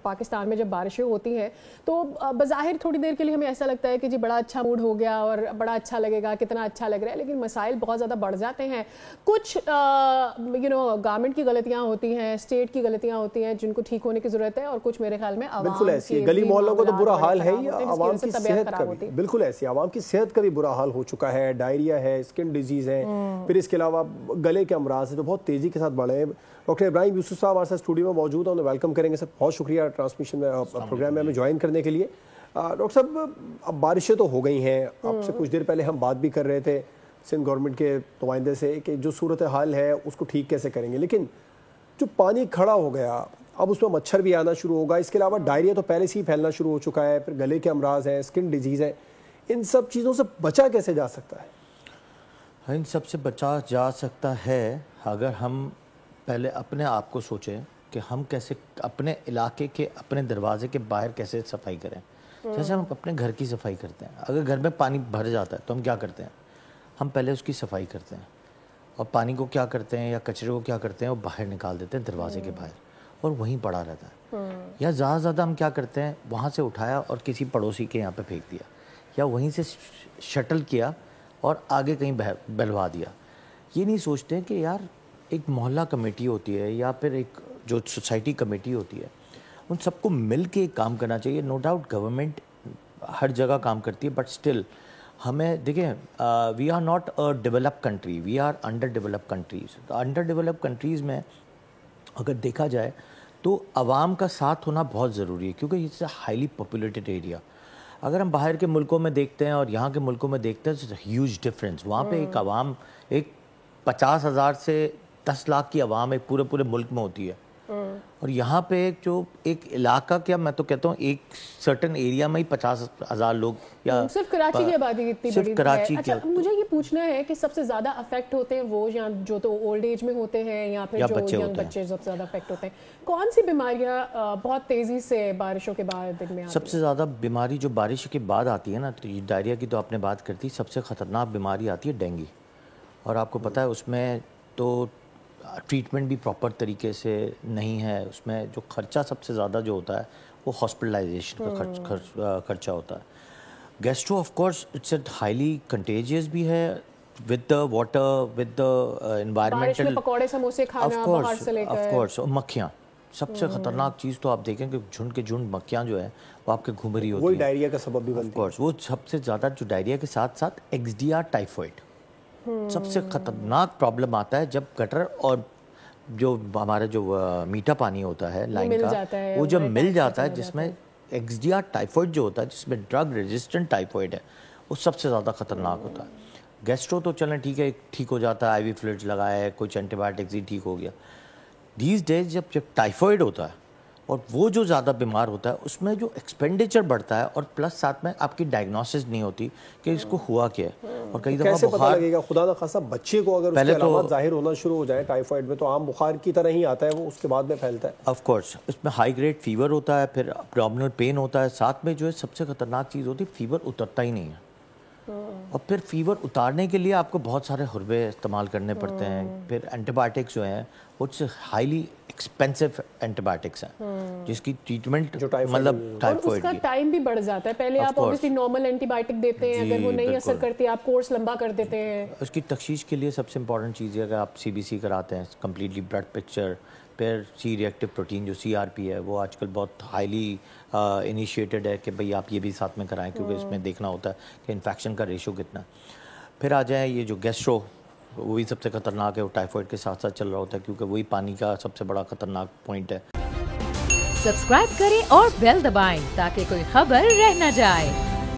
پاکستان میں جب بارشیں ہوتی ہیں تو بظاہر تھوڑی دیر کے لیے ہمیں ایسا لگتا ہے کہ جی بڑا اچھا موڈ ہو گیا اور بڑا اچھا لگے گا, کتنا اچھا لگ رہا ہے, لیکن مسائل بہت زیادہ بڑھ جاتے ہیں. کچھ گورنمنٹ کی غلطیاں ہوتی ہیں, اسٹیٹ کی غلطیاں ہوتی ہیں جن کو ٹھیک ہونے کی ضرورت ہے, اور کچھ میرے خیال میں بالکل ایسی گلی محلوں کا تو برا حال ہے ہی, عوام کی صحت کا بھی بالکل ایسی, عوام کی صحت کا بھی برا حال ہو چکا ہے. ڈائریا ہے, اسکن ڈیزیز ہے, پھر اس کے علاوہ گلے کے امراض ہیں تو بہت تیزی کے ساتھ بڑھے ہیں. ڈاکٹر ابراہیم یوسف صاحب ہمارے ساتھ اسٹوڈیو میں موجود ہیں, انہیں ویلکم کریں گے. سر بہت شکریہ ٹرانسمیشن میں پروگرام میں ہمیں جوائن کرنے کے لیے. ڈاکٹر صاحب اب بارشیں تو ہو گئی ہیں, آپ سے کچھ دیر پہلے ہم بات بھی کر رہے تھے سندھ گورنمنٹ کے نمائندے سے کہ جو صورتحال ہے اس کو ٹھیک کیسے کریں گے, لیکن جو پانی کھڑا ہو گیا اب اس میں مچھر بھی آنا شروع ہوگا. اس کے علاوہ ڈائریا تو پہلے سے ہی پھیلنا شروع ہو چکا ہے, پھر گلے کے امراض ہیں, اسکن ڈیزیز ہیں. ان سب چیزوں سے بچا کیسے جا سکتا ہے؟ ان سب سے بچا جا سکتا ہے اگر ہم پہلے اپنے آپ کو سوچیں کہ ہم کیسے اپنے علاقے کے اپنے دروازے کے باہر کیسے صفائی کریں. جیسے ہم اپنے گھر کی صفائی کرتے ہیں, اگر گھر میں پانی بھر جاتا ہے تو ہم کیا کرتے ہیں, ہم پہلے اس کی صفائی کرتے ہیں, اور پانی کو کیا کرتے ہیں یا کچرے کو کیا کرتے ہیں وہ باہر نکال دیتے ہیں دروازے کے باہر, اور وہیں پڑا رہتا ہے. یا زیادہ زیادہ ہم کیا کرتے ہیں, وہاں سے اٹھایا اور کسی پڑوسی کے یہاں پہ پھینک دیا, یا وہیں سے شٹل کیا اور آگے کہیں بہلوا دیا. یہ نہیں سوچتے کہ یار ایک محلہ کمیٹی ہوتی ہے یا پھر ایک جو سوسائٹی کمیٹی ہوتی ہے, ان سب کو مل کے ایک کام کرنا چاہیے. نو ڈاؤٹ گورنمنٹ ہر جگہ کام کرتی ہے, بٹ اسٹل ہمیں دیکھیں we are not a develop country, we are under develop countries. Under develop countries میں اگر دیکھا جائے تو عوام کا ساتھ ہونا بہت ضروری ہے, کیونکہ it's a highly populated area. اگر ہم باہر کے ملکوں میں دیکھتے ہیں اور یہاں کے ملکوں میں دیکھتے ہیں, ہیوج ڈفرینس. وہاں پہ ایک عوام ایک 50,000 سے 10 لاکھ کی عوام ایک پورے ملک میں ہوتی ہے, اور یہاں پہ جو ایک علاقہ, کیا میں تو کہتا ہوں ایک سرٹن ایریا میں ہی 50,000 لوگ, یا صرف کراچی کی آبادی اتنی بڑی ہے. اچھا مجھے یہ پوچھنا ہے کہ سب سے زیادہ افیکٹ ہوتے ہیں وہ یا جو تو اولڈ ایج میں ہوتے ہیں یا پھر جو ینگ بچے سب سے زیادہ افیکٹ ہوتے ہیں؟ کون سی بیماریاں بہت تیزی سے بارشوں کے بعد دن میں آتی ہیں؟ سب سے زیادہ بیماری جو بارش کے بعد آتی ہے نا, تو ڈائریا کی تو آپ نے بات کرتی, سب سے خطرناک بیماری آتی ہے ڈینگی. اور آپ کو پتہ ہے اس میں تو ٹریٹمنٹ بھی پراپر طریقے سے نہیں ہے. اس میں جو خرچہ سب سے زیادہ جو ہوتا ہے وہ ہاسپٹلائزیشن کا خرچہ ہوتا ہے. Gastro of course it's a highly contagious بھی ہے with the water, with the environmental, پکوڑے سموسے کھانا باہر سے لے کر, آف کورس. اور مکھیاں سب سے خطرناک چیز تو آپ دیکھیں کہ جھنڈ کے جھنڈ مکھیاں جو ہیں وہ آپ کے گھوم رہی ہوتی ہیں, وہی ڈائریا کا سبب بھی بنتی ہے. آف کورس وہ سب سے زیادہ جو ڈائریا کے ساتھ ساتھ ایکسڈیا ٹائیفائڈ سب سے خطرناک پرابلم آتا ہے جب گٹر اور جو ہمارا جو میٹھا پانی ہوتا ہے لائن کا, وہ جب مل جاتا ہے, جس میں ایکسڈیا ٹائیفائڈ جو ہوتا ہے, جس میں ڈرگ ریزسٹنٹ ٹائیفائڈ ہے, وہ سب سے زیادہ خطرناک ہوتا ہے. گیسٹرو تو چلیں ٹھیک ہے, ٹھیک ہو جاتا ہے, آئی وی فلوئڈز لگایا ہے, کچھ اینٹی بایوٹکس ہی ٹھیک ہو گیا. دیز ڈیز جب ٹائیفائڈ ہوتا ہے اور وہ جو زیادہ بیمار ہوتا ہے, اس میں جو ایکسپینڈیچر بڑھتا ہے, اور پلس ساتھ میں آپ کی ڈائگنوسس نہیں ہوتی کہ اس کو ہوا کیا ہے. اور کئی دفعہ کیسے پتہ لگے گا خدا نہ خاصا بچے کو اگر اس کے علامات ظاہر ہونا شروع ہو جائے ٹائیفائڈ میں, تو عام بخار کی طرح ہی آتا ہے وہ, اس کے بعد میں پھیلتا ہے. آف کورس اس میں ہائی گریڈ فیور ہوتا ہے, پھر ابڈومینل پین ہوتا ہے, ساتھ میں جو ہے سب سے خطرناک چیز ہوتی ہے فیور اترتا ہی نہیں ہے. اور پھر فیور اتارنے کے لیے آپ کو بہت سارے حربے استعمال کرنے پڑتے ہیں. پھر اینٹی بایوٹکس جو ہیں وہ ہائیلی ایکسپینسو اینٹی بایوٹکس ہیں, جس کی ٹریٹمنٹ مطلب ٹائیفائڈ کا ٹائم بھی بڑھ جاتا ہے. پہلے آپ اوبویسلی نارمل اینٹی بائیوٹک دیتے ہیں, اگر وہ نہیں اثر کرتی آپ کورس لمبا کر دیتے ہیں. اس کی تشخیص کے لیے سب سے امپورٹنٹ چیز ہے کہ آپ سی بی سی کراتے ہیں, کمپلیٹلی بلڈ پکچر, پھر سی ری ایکٹیو پروٹین جو سی آر پی ہے وہ آج کل بہت ہائیلی انیشیٹڈ ہے کہ بھئی آپ یہ بھی ساتھ میں کرائیں, کیونکہ اس میں دیکھنا ہوتا ہے کہ انفیکشن کا ریشو کتنا. پھر آ جائیں یہ جو گیسٹرو, وہ بھی سب سے خطرناک ہے, وہ ٹائیفائڈ کے ساتھ ساتھ چل رہا ہوتا ہے, کیونکہ وہی پانی کا سب سے بڑا خطرناک پوائنٹ ہے. سبسکرائب کریں اور بیل دبائیں تاکہ کوئی خبر رہ نہ جائے.